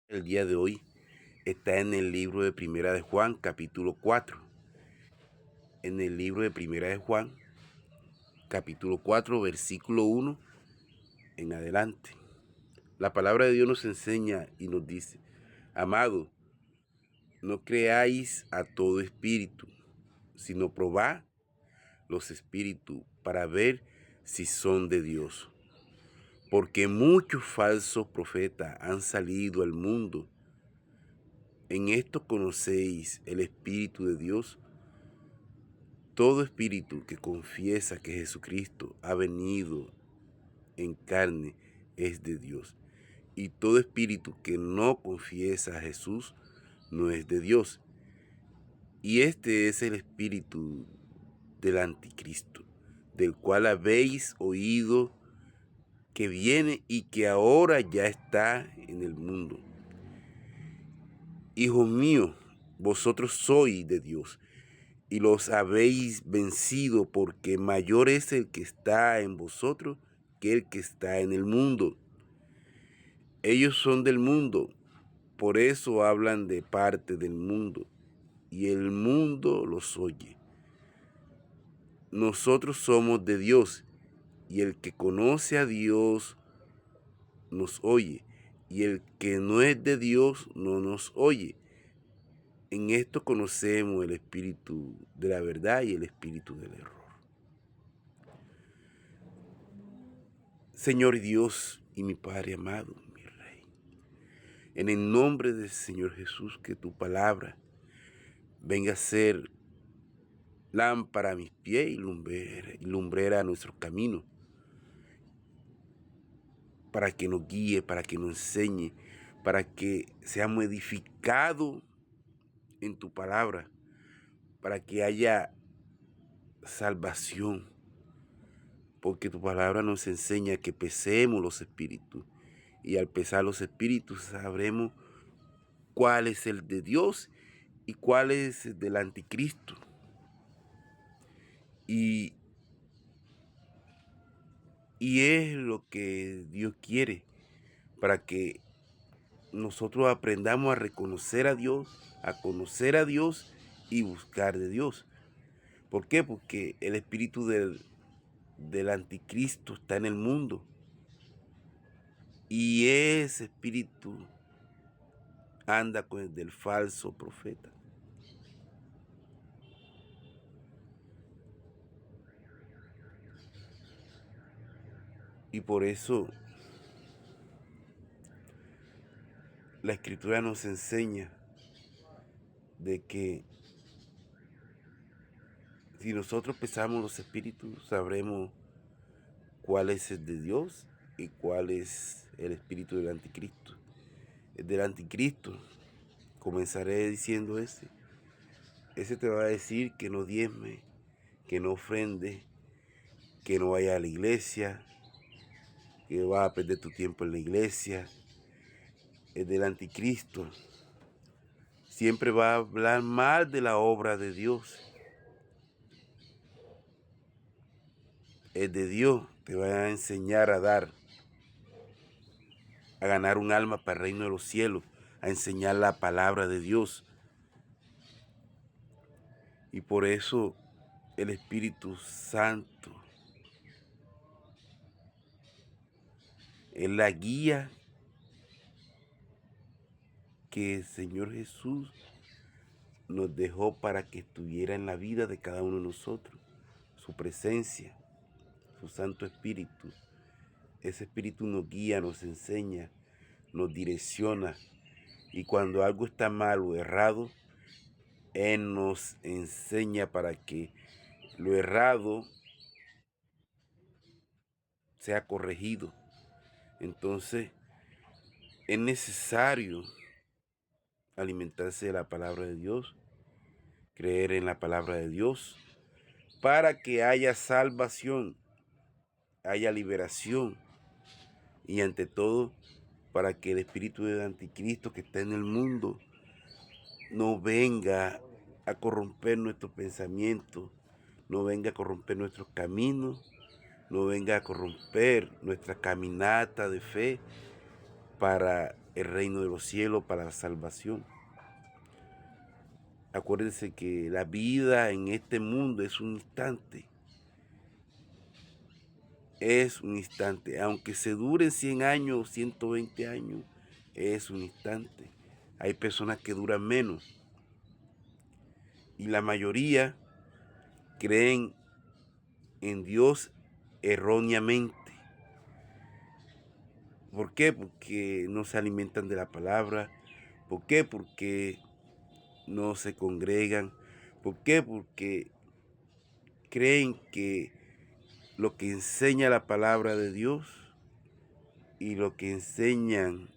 El día de hoy está en el libro de Primera de Juan, capítulo 4. En el libro de Primera de Juan, capítulo 4, versículo 1 en adelante. La palabra de Dios nos enseña y nos dice: amado, no creáis a todo espíritu, sino probad los espíritus para ver si son de Dios. Porque muchos falsos profetas han salido al mundo. En esto conocéis el Espíritu de Dios. Todo espíritu que confiesa que Jesucristo ha venido en carne es de Dios. Y todo espíritu que no confiesa a Jesús no es de Dios. Y este es el espíritu del anticristo, del cual habéis oído que viene y que ahora ya está en el mundo. Hijos míos, vosotros sois de Dios y los habéis vencido, porque mayor es el que está en vosotros que el que está en el mundo. Ellos son del mundo, por eso hablan de parte del mundo, y el mundo los oye. Nosotros somos de Dios, y el que conoce a Dios nos oye, y el que no es de Dios no nos oye. En esto conocemos el espíritu de la verdad y el espíritu del error. Señor Dios y mi Padre amado, mi Rey, en el nombre del Señor Jesús, que tu palabra venga a ser lámpara a mis pies y lumbrera a nuestro camino, para que nos guíe, para que nos enseñe, para que seamos edificados en tu palabra, para que haya salvación, porque tu palabra nos enseña que pesemos los espíritus, y al pesar los espíritus sabremos cuál es el de Dios y cuál es el del anticristo. Y es lo que Dios quiere, para que nosotros aprendamos a reconocer a Dios, a conocer a Dios y buscar de Dios. ¿Por qué? Porque el espíritu del anticristo está en el mundo. Y ese espíritu anda con el del falso profeta. Y por eso la Escritura nos enseña de que si nosotros pesamos los espíritus, sabremos cuál es el de Dios y cuál es el espíritu del anticristo. El del anticristo, comenzaré diciendo ese. Ese te va a decir que no diezme, que no ofrende, que no vaya a la iglesia, que vas a perder tu tiempo en la iglesia. El del anticristo siempre va a hablar mal de la obra de Dios. El de Dios te va a enseñar a dar, a ganar un alma para el reino de los cielos, a enseñar la palabra de Dios. Y por eso el Espíritu Santo es la guía que el Señor Jesús nos dejó para que estuviera en la vida de cada uno de nosotros. Su presencia, su Santo Espíritu. Ese Espíritu nos guía, nos enseña, nos direcciona. Y cuando algo está mal o errado, Él nos enseña para que lo errado sea corregido. Entonces, es necesario alimentarse de la palabra de Dios, creer en la palabra de Dios, para que haya salvación, haya liberación y ante todo para que el espíritu del anticristo que está en el mundo no venga a corromper nuestros pensamientos, no venga a corromper nuestros caminos, no venga a corromper nuestra caminata de fe para el reino de los cielos, para la salvación. Acuérdense que la vida en este mundo es un instante. Es un instante. Aunque se duren 100 años, 120 años, es un instante. Hay personas que duran menos. Y la mayoría creen en Dios erróneamente. ¿Por qué? Porque no se alimentan de la palabra. ¿Por qué? Porque no se congregan. ¿Por qué? Porque creen que lo que enseña la palabra de Dios y lo que enseñan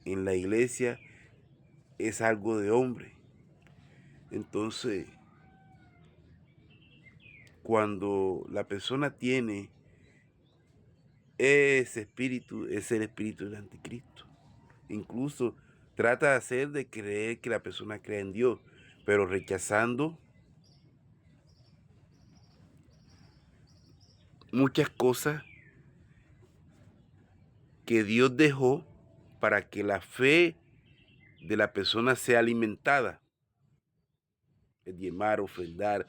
en la iglesia es algo de hombre. Entonces, cuando la persona tiene ese espíritu, es el espíritu del anticristo. Incluso trata de hacer de creer que la persona crea en Dios, pero rechazando muchas cosas que Dios dejó para que la fe de la persona sea alimentada. El diezmar, ofrendar,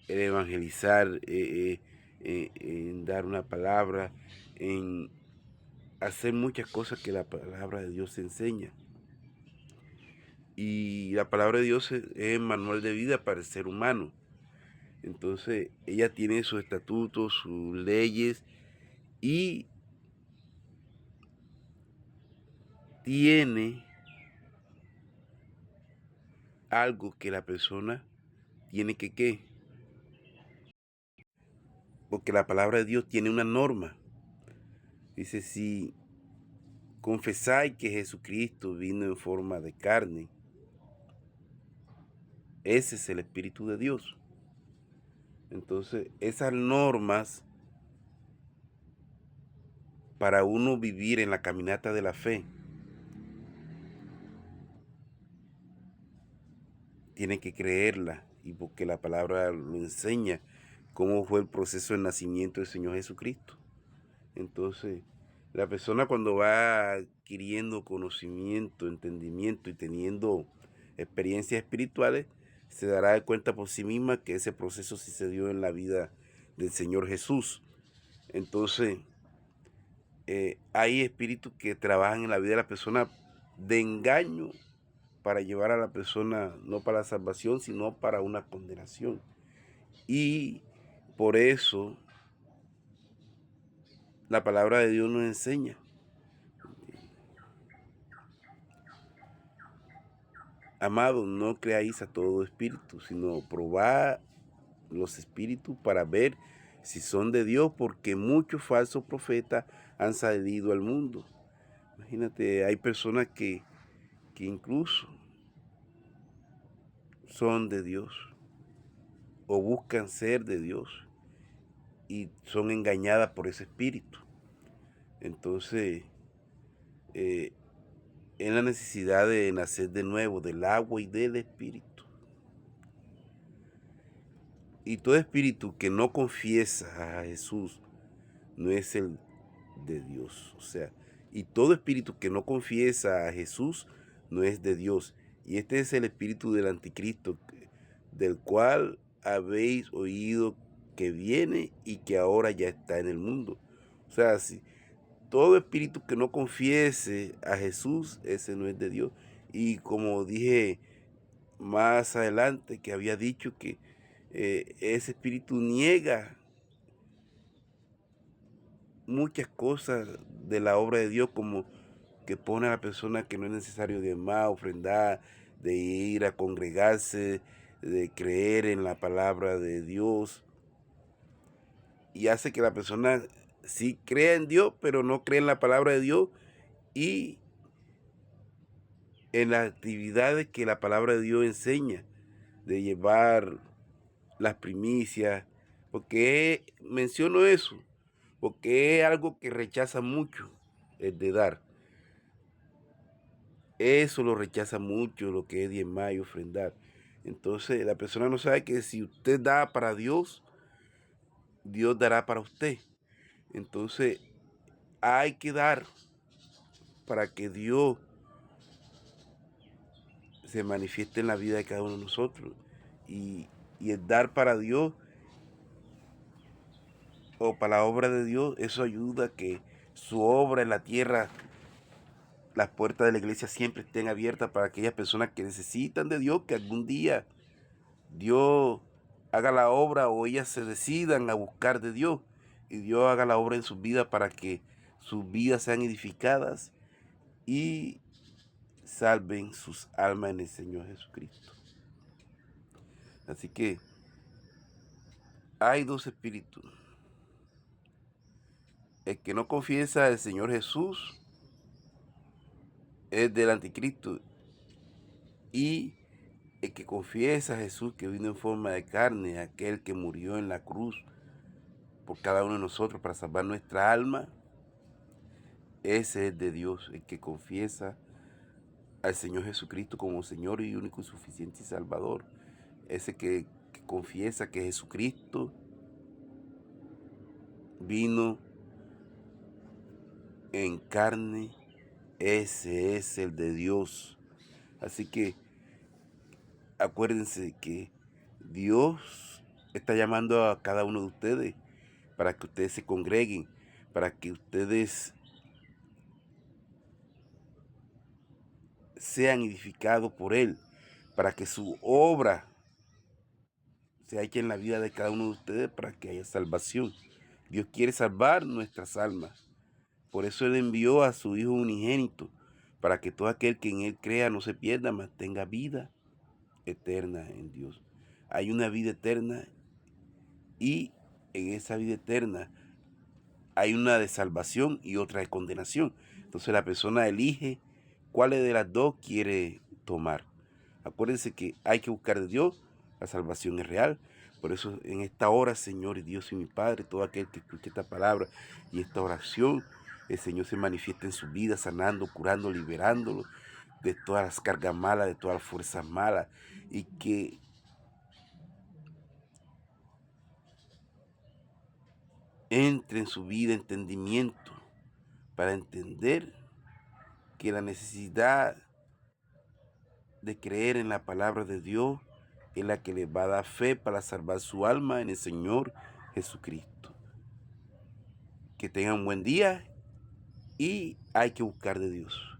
el evangelizar, en dar una palabra, en hacer muchas cosas que la palabra de Dios enseña. Y la palabra de Dios es el manual de vida para el ser humano. Entonces, ella tiene sus estatutos, sus leyes y tiene algo que la persona tiene que ¿qué? Porque la palabra de Dios tiene una norma. Dice, si confesáis que Jesucristo vino en forma de carne, ese es el Espíritu de Dios. Entonces, esas normas para uno vivir en la caminata de la fe, tiene que creerla, y porque la palabra lo enseña, cómo fue el proceso de nacimiento del Señor Jesucristo. Entonces, la persona cuando va adquiriendo conocimiento, entendimiento y teniendo experiencias espirituales, se dará cuenta por sí misma que ese proceso sí se dio en la vida del Señor Jesús. Entonces, hay espíritus que trabajan en la vida de la persona de engaño para llevar a la persona no para la salvación, sino para una condenación. Y por eso la palabra de Dios nos enseña. Amados, no creáis a todo espíritu, sino probad los espíritus para ver si son de Dios, porque muchos falsos profetas han salido al mundo. Imagínate, hay personas que incluso son de Dios o buscan ser de Dios y son engañadas por ese espíritu. Entonces, es la necesidad de nacer de nuevo, del agua y del espíritu. Y todo espíritu que no confiesa a Jesús no es el de Dios. O sea, y todo espíritu que no confiesa a Jesús no es de Dios. Y este es el espíritu del anticristo, del cual habéis oído que viene y que ahora ya está en el mundo. O sea, si todo espíritu que no confiese a Jesús, ese no es de Dios. Y como dije más adelante, que había dicho que ese espíritu niega muchas cosas de la obra de Dios, como que pone a la persona que no es necesario diezmar, ofrendar, de ir a congregarse, de creer en la palabra de Dios, y hace que la persona sí crea en Dios, pero no cree en la palabra de Dios y en las actividades que la palabra de Dios enseña, de llevar las primicias. Porque menciono eso, porque es algo que rechaza mucho, el de dar. Eso lo rechaza mucho, lo que es diezmar y ofrendar. Entonces la persona no sabe que si usted da para Dios, Dios dará para usted. Entonces hay que dar, para que Dios se manifieste en la vida de cada uno de nosotros. Y el dar para Dios o para la obra de Dios, eso ayuda a que su obra en la tierra, las puertas de la iglesia siempre estén abiertas para aquellas personas que necesitan de Dios, que algún día Dios haga la obra o ellas se decidan a buscar de Dios y Dios haga la obra en sus vidas para que sus vidas sean edificadas y salven sus almas en el Señor Jesucristo. Así que hay dos espíritus. El que no confiesa al Señor Jesús es del anticristo, y el que confiesa a Jesús que vino en forma de carne, aquel que murió en la cruz por cada uno de nosotros para salvar nuestra alma, ese es de Dios. El que confiesa al Señor Jesucristo como Señor y único y suficiente y Salvador, ese que confiesa que Jesucristo vino en carne, ese es el de Dios. Así que acuérdense que Dios está llamando a cada uno de ustedes para que ustedes se congreguen, para que ustedes sean edificados por Él, para que su obra se haga en la vida de cada uno de ustedes, para que haya salvación. Dios quiere salvar nuestras almas. Por eso Él envió a su Hijo unigénito, para que todo aquel que en Él crea no se pierda, mas tenga vida eterna en Dios. Hay una vida eterna, y en esa vida eterna hay una de salvación y otra de condenación. Entonces la persona elige cuál de las dos quiere tomar. Acuérdense que hay que buscar de Dios, la salvación es real. Por eso en esta hora, Señor y Dios y mi Padre, todo aquel que escuche esta palabra y esta oración, el Señor se manifiesta en su vida, sanando, curando, liberándolo de todas las cargas malas, de todas las fuerzas malas, y que entre en su vida entendimiento para entender que la necesidad de creer en la palabra de Dios es la que le va a dar fe para salvar su alma en el Señor Jesucristo. Que tengan un buen día, y hay que buscar de Dios.